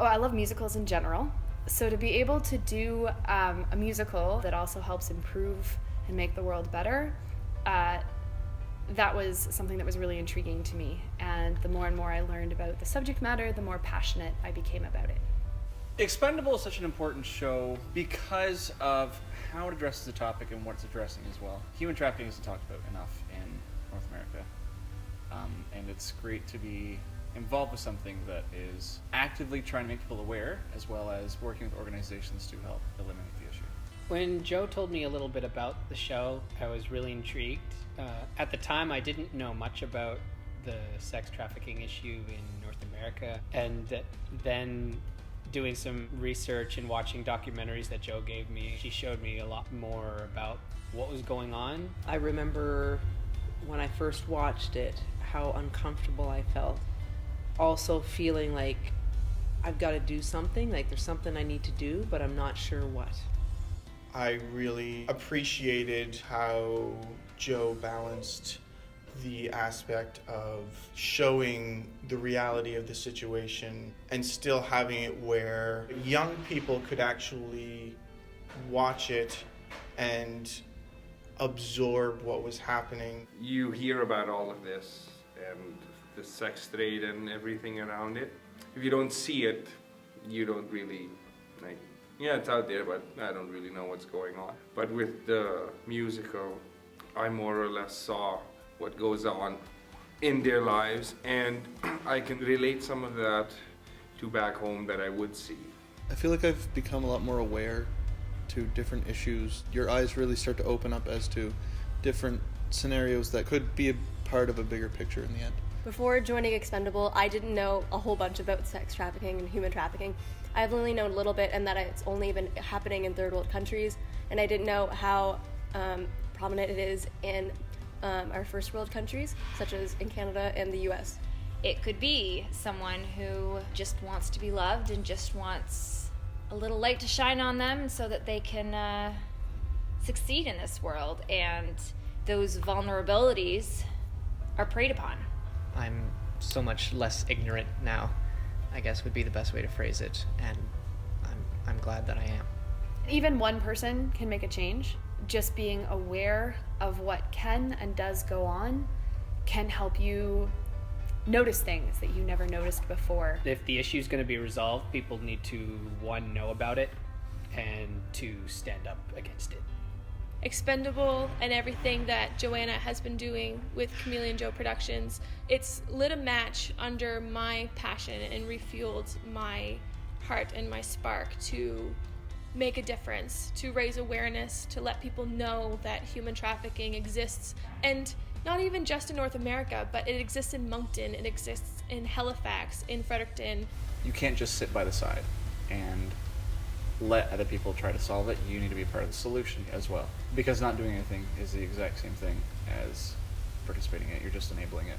I love musicals in general. So to be able to do a musical that also helps improve and make the world better, that was something that was really intriguing to me. And the more and more I learned about the subject matter, the more passionate I became about it. eXpendable is such an important show because of how it addresses the topic and what it's addressing as well. Human trafficking isn't talked about enough in North America. And it's great to be involved with something that is actively trying to make people aware, as well as working with organizations to help eliminate the issue. When Joe told me a little bit about the show, I was really intrigued. At the time, I didn't know much about the sex trafficking issue in North America, and then doing some research and watching documentaries that Joe gave me, she showed me a lot more about what was going on. I remember when I first watched it, how uncomfortable I felt. Also feeling like I've got to do something, like there's something I need to do, but I'm not sure what. I really appreciated how Joe balanced the aspect of showing the reality of the situation and still having it where young people could actually watch it and absorb what was happening. You hear about all of this and the sex trade and everything around it. If you don't see it, you don't really, like, yeah, it's out there, but I don't really know what's going on. But with the musical, I more or less saw what goes on in their lives, and I can relate some of that to back home that I would see. I feel like I've become a lot more aware to different issues. Your eyes really start to open up as to different scenarios that could be a part of a bigger picture in the end. Before joining eXpendable, I didn't know a whole bunch about sex trafficking and human trafficking. I've only known a little bit, and that it's only been happening in third world countries, and I didn't know how prominent it is in our first world countries, such as in Canada and the US. It could be someone who just wants to be loved and just wants a little light to shine on them so that they can succeed in this world, and those vulnerabilities are preyed upon. I'm so much less ignorant now, I guess would be the best way to phrase it, and I'm glad that I am. Even one person can make a change. Just being aware of what can and does go on can help you notice things that you never noticed before. If the issue is going to be resolved, people need to, one, know about it, and two, stand up against it. eXpendable and everything that Joanna has been doing with Chameleon Joe Productions, it's lit a match under my passion and refueled my heart and my spark to make a difference, to raise awareness, to let people know that human trafficking exists, and not even just in North America, but it exists in Moncton, it exists in Halifax, in Fredericton. You can't just sit by the side and let other people try to solve it. You need to be part of the solution as well, because not doing anything is the exact same thing as participating in it. You're just enabling it.